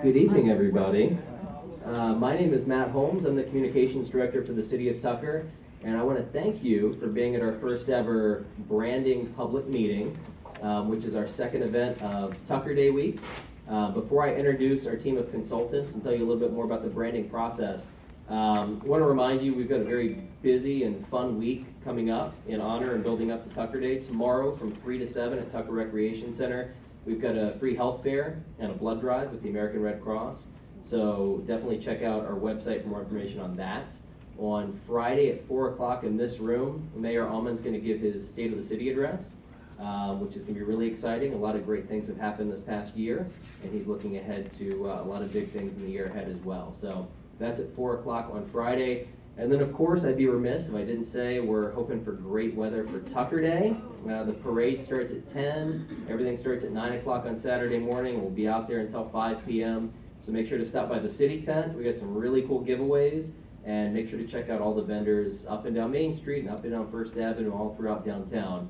Good evening, everybody. My name is Matt Holmes. I'm the Communications Director for the City of Tucker, and I want to thank you for being at our first ever branding public meeting, which is our second event of Tucker Day Week. Before I introduce our team of consultants and tell you a little bit more about the branding process, I want to remind you we've got a very busy and fun week coming up in honor and building up to Tucker Day. Tomorrow from 3 to 7 at Tucker Recreation Center, we've got a free health fair and a blood drive with the American Red Cross. So definitely check out our website for more information on that. On Friday at 4 o'clock in this room, Mayor Allman's going to give his State of the City address, which is going to be really exciting. A lot of great things have happened this past year, and he's looking ahead to a lot of big things in the year ahead as well. So that's at 4 o'clock on Friday. And then, of course, I'd be remiss if I didn't say we're hoping for great weather for Tucker Day. The parade starts at 10. Everything starts at 9 o'clock on Saturday morning. We'll be out there until 5 p.m. So make sure to stop by the city tent. We got some really cool giveaways. And make sure to check out all the vendors up and down Main Street and up and down First Avenue, all throughout downtown,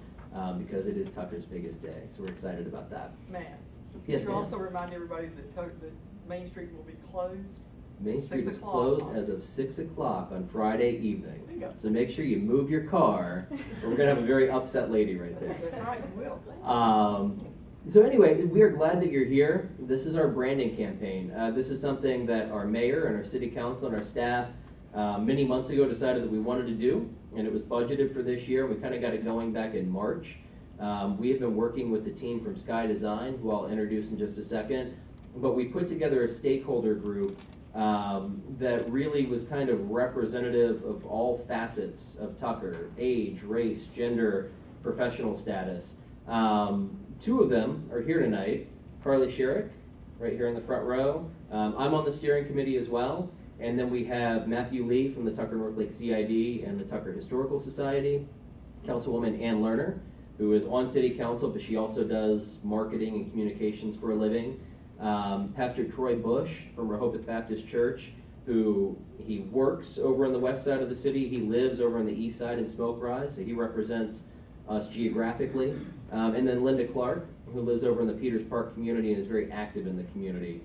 because it is Tucker's biggest day. So we're excited about that. Matt, yes, you ma'am. also remind everybody that Main Street will be closed. Main Street 6 is o'clock. closed as of 6 o'clock on Friday evening. There you go. So make sure you move your car, or we're going to have a very upset lady right there. That's right, you will. So anyway, we are glad that you're here. This is our branding campaign. This is something that our mayor and our city council and our staff many months ago decided that we wanted to do, and it was budgeted for this year. We kind of got it going back in March. We have been working with the team from Sky Design, who I'll introduce in just a second, but we put together a stakeholder group that really was kind of representative of all facets of Tucker: age, race, gender, professional status. Two of them are here tonight. Carly Sherrick, right here in the front row. I'm on the steering committee as well. And then we have Matthew Lee from the Tucker North Lake CID and the Tucker Historical Society. Councilwoman Ann Lerner, who is on city council, but she also does marketing and communications for a living. Pastor Troy Bush from Rehoboth Baptist Church, who he works over on the west side of the city. He lives over on the east side in Smoke Rise, so he represents us geographically. And then Linda Clark, who lives over in the Peters Park community and is very active in the community.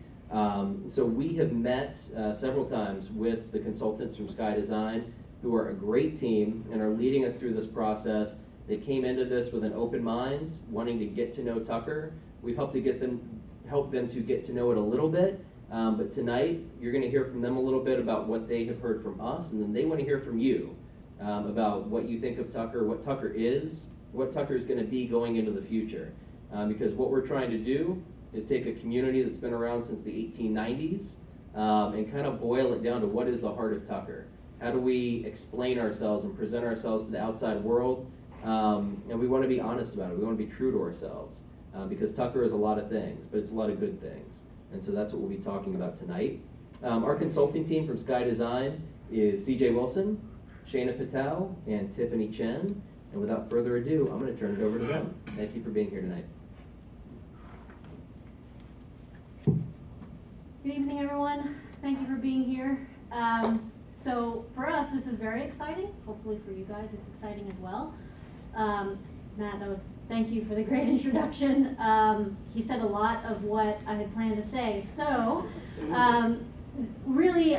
So we have met several times with the consultants from Sky Design, who are a great team and are leading us through this process. They came into this with an open mind, wanting to get to know Tucker. We've helped them to get to know it a little bit, but tonight you're going to hear from them a little bit about what they have heard from us, and then they want to hear from you about what you think of Tucker, what Tucker is, what Tucker is going to be going into the future. Because what we're trying to do is take a community that's been around since the 1890s and kind of boil it down to what is the heart of Tucker. How do we explain ourselves and present ourselves to the outside world? And we want to be honest about it. We want to be true to ourselves. Because Tucker is a lot of things, but it's a lot of good things. And so that's what we'll be talking about tonight. Our consulting team from Sky Design is CJ Wilson, Shayna Patel, and Tiffany Chen. And without further ado, I'm going to turn it over to them. Thank you for being here tonight. Good evening, everyone. Thank you for being here. So for us, this is very exciting. Hopefully for you guys, it's exciting as well. Matt, thank you for the great introduction. He said a lot of what I had planned to say. So really,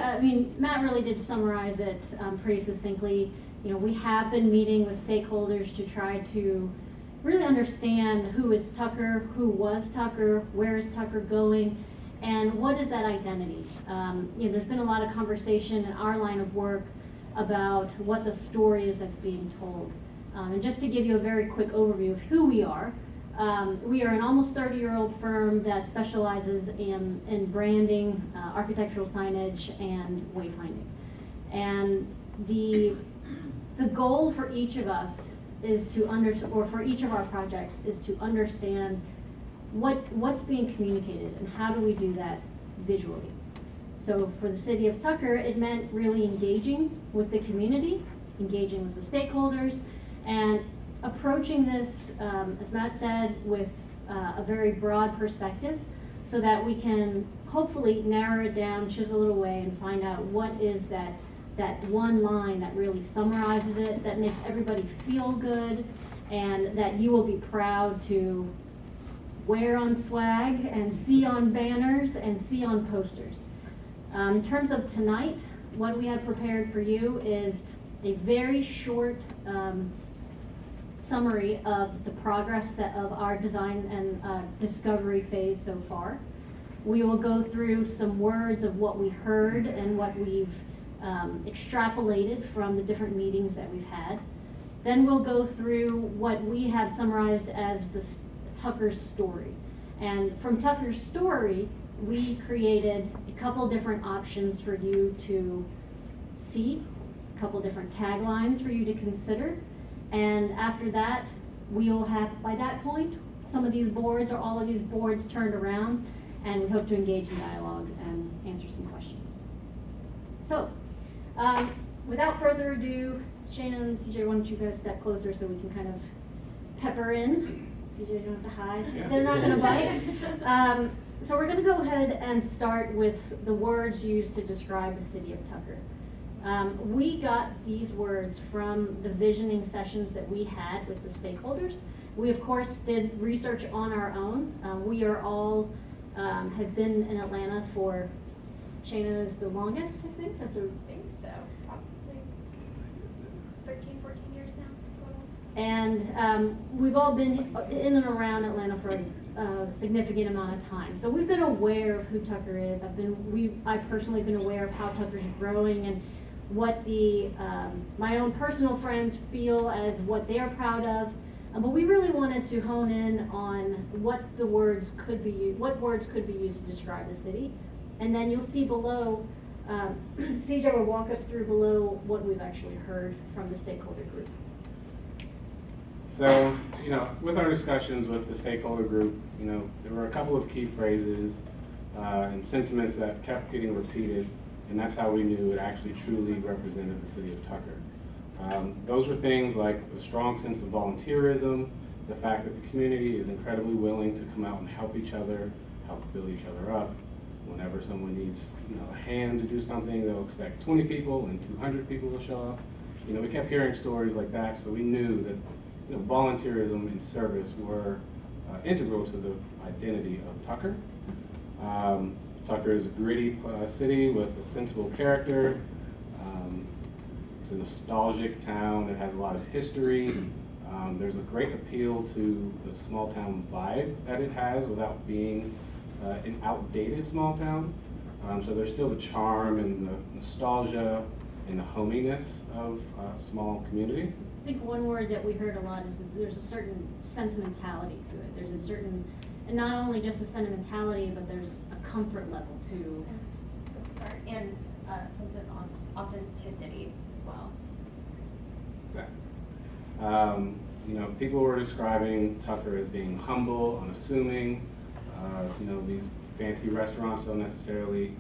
Matt really did summarize it pretty succinctly. You know, we have been meeting with stakeholders to try to really understand who is Tucker, who was Tucker, where is Tucker going, and what is that identity. There's been a lot of conversation in our line of work about what the story is that's being told. And just to give you a very quick overview of who we are an almost 30-year-old firm that specializes in branding, architectural signage, and wayfinding. And the goal for each of us is for each of our projects is to understand what's being communicated and how do we do that visually. So for the city of Tucker, it meant really engaging with the community, engaging with the stakeholders, and approaching this, as Matt said, with a very broad perspective so that we can hopefully narrow it down, chisel it away, and find out what is that one line that really summarizes it, that makes everybody feel good, and that you will be proud to wear on swag and see on banners and see on posters. In terms of tonight, what we have prepared for you is a very short summary of the progress of our design and discovery phase so far. We will go through some words of what we heard and what we've extrapolated from the different meetings that we've had. Then we'll go through what we have summarized as Tucker's story. And from Tucker's story, we created a couple different options for you to see, a couple different taglines for you to consider. And after that, we'll have, by that point, some of these boards or all of these boards turned around, and we hope to engage in dialogue and answer some questions. So, without further ado, Shayna and CJ, why don't you guys step closer so we can kind of pepper in. CJ, you don't have to hide. Yeah. They're not gonna bite. So we're gonna go ahead and start with the words used to describe the city of Tucker. We got these words from the visioning sessions that we had with the stakeholders. We, of course, did research on our own. We are all, have been in Atlanta for, Shayna is the longest, I think. I think so, probably 13, 14 years now total. And we've all been in and around Atlanta for a significant amount of time. So we've been aware of who Tucker is. I've personally been aware of how Tucker's growing and what my own personal friends feel as what they're proud of. But we really wanted to hone in on what words could be used to describe the city. And then you'll see below, CJ will walk us through below what we've actually heard from the stakeholder group. So, with our discussions with the stakeholder group, there were a couple of key phrases and sentiments that kept getting repeated, and that's how we knew it actually truly represented the city of Tucker. Those were things like a strong sense of volunteerism, the fact that the community is incredibly willing to come out and help each other, help build each other up. Whenever someone needs a hand to do something, they'll expect 20 people and 200 people will show up. We kept hearing stories like that, so we knew that volunteerism and service were integral to the identity of Tucker. Tucker is a gritty city with a sensible character. It's a nostalgic town that has a lot of history. There's a great appeal to the small town vibe that it has without being an outdated small town. So there's still the charm and the nostalgia and the hominess of a small community. I think one word that we heard a lot is that there's a certain sentimentality to it. There's a certain, and not only just a sentimentality, but there's a comfort level too. Sorry, and a sense of authenticity as well. Exactly. People were describing Tucker as being humble, unassuming. These fancy restaurants don't necessarily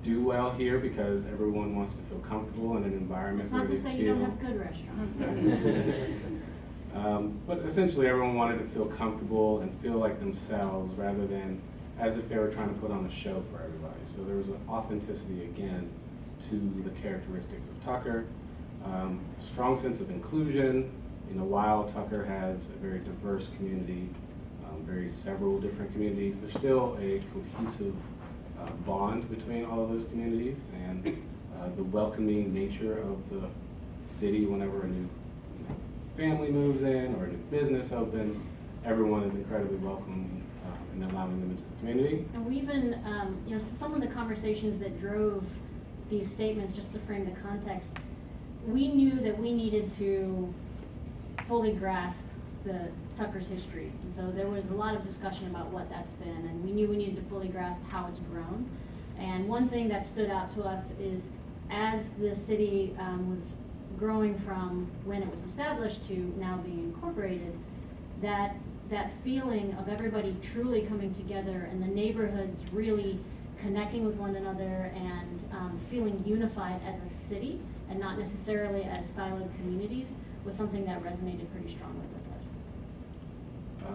do well here because everyone wants to feel comfortable in an environment It's where not they to say feel. you don't have good restaurants. But essentially, everyone wanted to feel comfortable and feel like themselves rather than as if they were trying to put on a show for everybody. So there was an authenticity again to the characteristics of Tucker. Strong sense of inclusion. While Tucker has a very diverse community, several different communities, there's still a cohesive bond between all of those communities, and the welcoming nature of the city whenever a new family moves in or a new business opens, everyone is incredibly welcome in allowing them into the community. And we even, some of the conversations that drove these statements, just to frame the context, we knew that we needed to fully grasp the Tucker's history. And so there was a lot of discussion about what that's been, and we knew we needed to fully grasp how it's grown. And one thing that stood out to us is as the city was growing from when it was established to now being incorporated, that feeling of everybody truly coming together and the neighborhoods really connecting with one another and feeling unified as a city and not necessarily as siloed communities was something that resonated pretty strongly with us.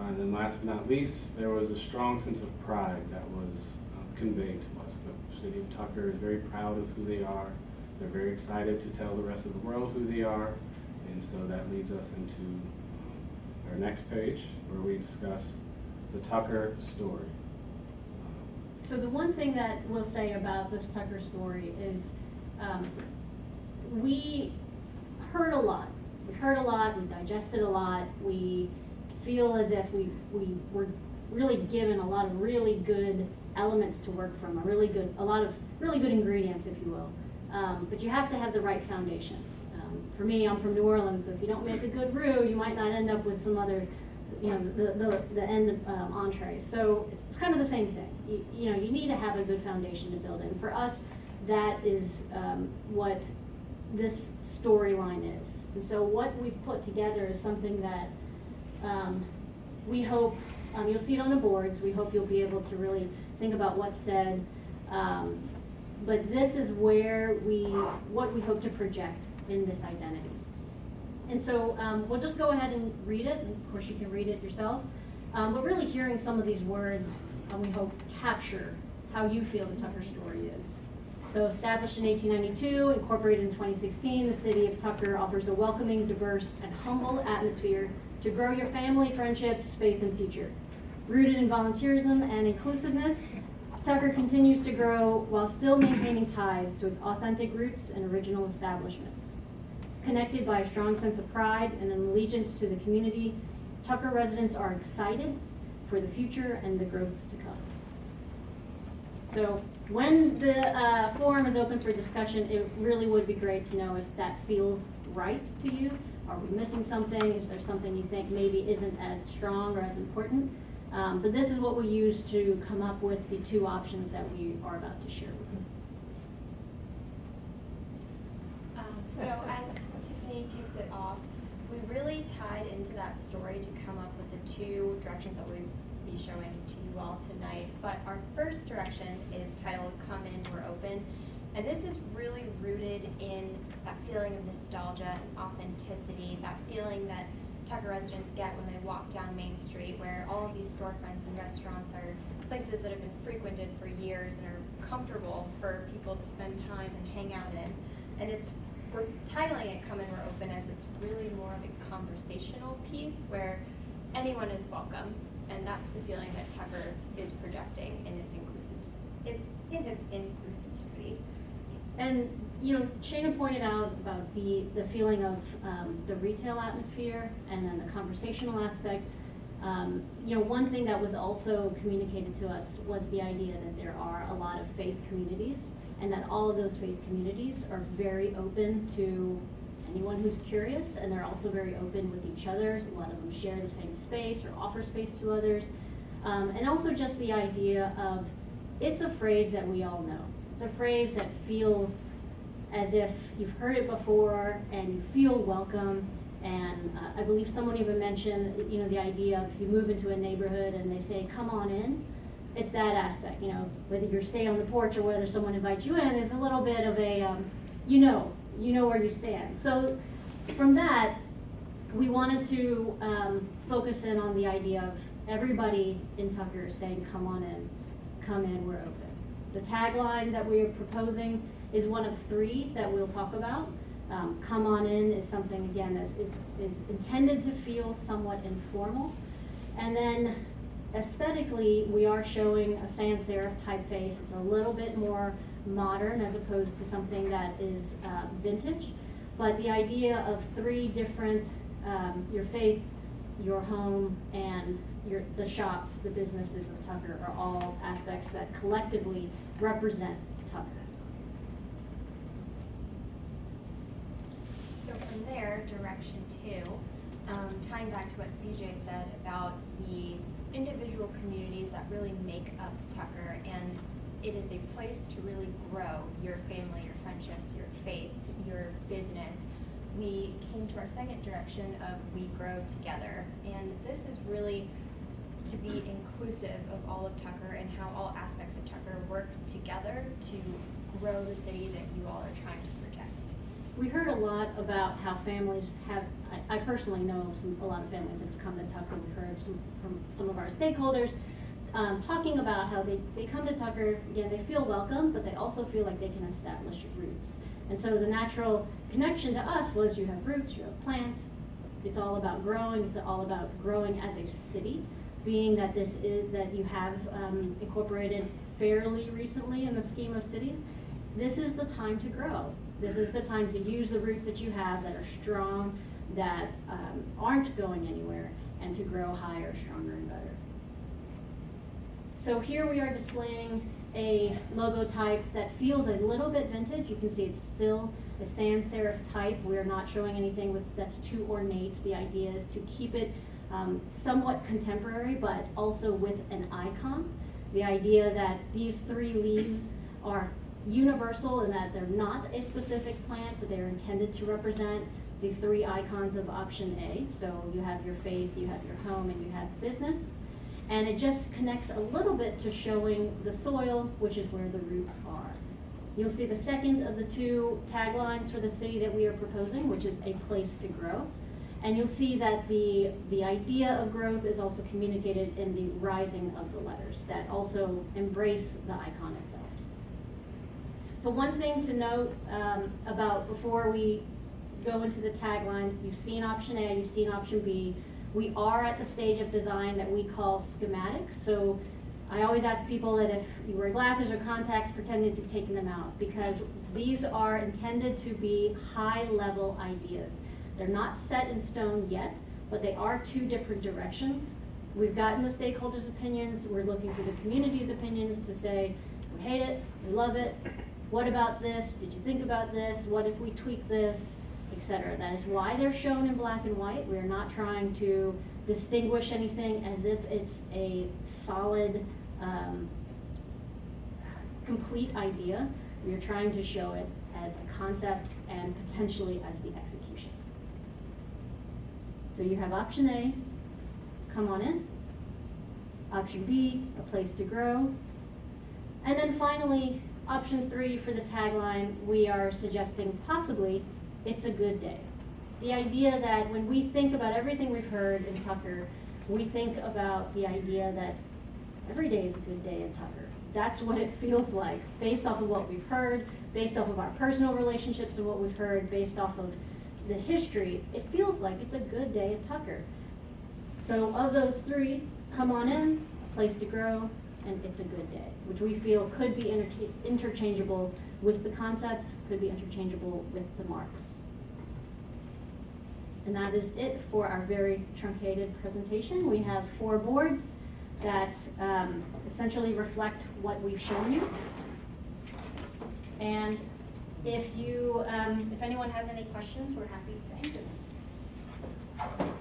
And then last but not least, there was a strong sense of pride that was conveyed to us. The city of Tucker is very proud of who they are. They're very excited to tell the rest of the world who they are. And so that leads us into our next page, where we discuss the Tucker story. So the one thing that we'll say about this Tucker story is we heard a lot. We heard a lot, we digested a lot, we feel as if we were really given a lot of really good elements to work from, a lot of really good ingredients, if you will. But you have to have the right foundation. For me, I'm from New Orleans, so if you don't make a good roux, you might not end up with some other, the end entree. So it's kind of the same thing. You need to have a good foundation to build in. For us, that is what this storyline is. And so what we've put together is something that we hope, you'll see it on the boards, we hope you'll be able to really think about what's said. But this is where what we hope to project in this identity. And so we'll just go ahead and read it, and of course you can read it yourself. But really hearing some of these words, we hope capture how you feel the Tucker story is. So established in 1892, incorporated in 2016, the city of Tucker offers a welcoming, diverse, and humble atmosphere to grow your family, friendships, faith, and future. Rooted in volunteerism and inclusiveness, Tucker continues to grow while still maintaining ties to its authentic roots and original establishments. Connected by a strong sense of pride and an allegiance to the community, Tucker residents are excited for the future and the growth to come. So when the forum is open for discussion, it really would be great to know if that feels right to you. Are we missing something? Is there something you think maybe isn't as strong or as important? But this is what we use to come up with the two options that we are about to share with you. So as Tiffany kicked it off, we really tied into that story to come up with the two directions that we'll be showing to you all tonight. But our first direction is titled Come In, We're Open. And this is really rooted in that feeling of nostalgia and authenticity, that feeling that Tucker residents get when they walk down Main Street, where all of these storefronts and restaurants are places that have been frequented for years and are comfortable for people to spend time and hang out in. And we're titling it Come In, We're Open as it's really more of a conversational piece where anyone is welcome. And that's the feeling that Tucker is projecting in its inclusivity. And Shana pointed out about the feeling of the retail atmosphere and then the conversational aspect. One thing that was also communicated to us was the idea that there are a lot of faith communities, and that all of those faith communities are very open to anyone who's curious, and they're also very open with each other. A lot of them share the same space or offer space to others. And also just the idea of, it's a phrase that we all know. It's a phrase that feels as if you've heard it before and you feel welcome. And I believe someone even mentioned, the idea of if you move into a neighborhood and they say, come on in, it's that aspect, whether you stay on the porch or whether someone invites you in is a little bit of a, you know where you stand. So from that, we wanted to focus in on the idea of everybody in Tucker saying, come on in, come in, we're open. The tagline that we are proposing is one of three that we'll talk about. Come on in is something, again, that is intended to feel somewhat informal. And then aesthetically, we are showing a sans serif typeface. It's a little bit more modern as opposed to something that is vintage. But the idea of three different, your faith, your home, and the shops, the businesses of Tucker are all aspects that collectively represent Tucker. So from there, direction 2, tying back to what CJ said about the individual communities that really make up Tucker, and it is a place to really grow your family, your friendships, your faith, your business. We came to our second direction of we grow together, and this is really to be inclusive of all of Tucker and how all aspects of Tucker work together to grow the city that you all are trying to project. We heard a lot about how families have, I personally know a lot of families that have come to Tucker. We've heard from some of our stakeholders talking about how they come to Tucker, again, they feel welcome, but they also feel like they can establish roots. And so the natural connection to us was you have roots, you have plants, it's all about growing, it's all about growing as a city. being that that you have incorporated fairly recently in the scheme of cities, this is the time to grow. This is the time to use the roots that you have that are strong, that aren't going anywhere, and to grow higher, stronger, and better. So here we are displaying a logo type that feels a little bit vintage. You can see it's still a sans serif type. We're not showing anything that's too ornate. The idea is to keep it somewhat contemporary, but also with an icon. The idea that these 3 leaves are universal in that they're not a specific plant, but they're intended to represent the 3 icons of option A. So you have your faith, you have your home, and you have business. And it just connects a little bit to showing the soil, which is where the roots are. You'll see the second of the 2 taglines for the city that we are proposing, which is a place to grow. And you'll see that the idea of growth is also communicated in the rising of the letters that also embrace the icon itself. So one thing to note about before we go into the taglines, you've seen option A, you've seen option B. We are at the stage of design that we call schematic. So I always ask people that if you wear glasses or contacts, pretend that you've taken them out, because these are intended to be high-level ideas. They're not set in stone yet, but they are 2 different directions. We've gotten the stakeholders' opinions. We're looking for the community's opinions to say, we hate it, we love it, what about this, did you think about this, what if we tweak this, etc. That is why they're shown in black and white. We're not trying to distinguish anything as if it's a solid, complete idea. We are trying to show it as a concept and potentially as the execution. So you have option A, come on in. Option B, a place to grow. And then finally, option 3 for the tagline, we are suggesting possibly it's a good day. The idea that when we think about everything we've heard in Tucker, we think about the idea that every day is a good day in Tucker. That's what it feels like, based off of what we've heard, based off of our personal relationships and what we've heard, based off of the history. It feels like it's a good day at Tucker. So of those 3, come on in, a place to grow, and it's a good day, which we feel could be interchangeable with the concepts, could be interchangeable with the marks. And that is it for our very truncated presentation. We have 4 boards that essentially reflect what we've shown you. And if anyone has any questions, we're happy to answer them.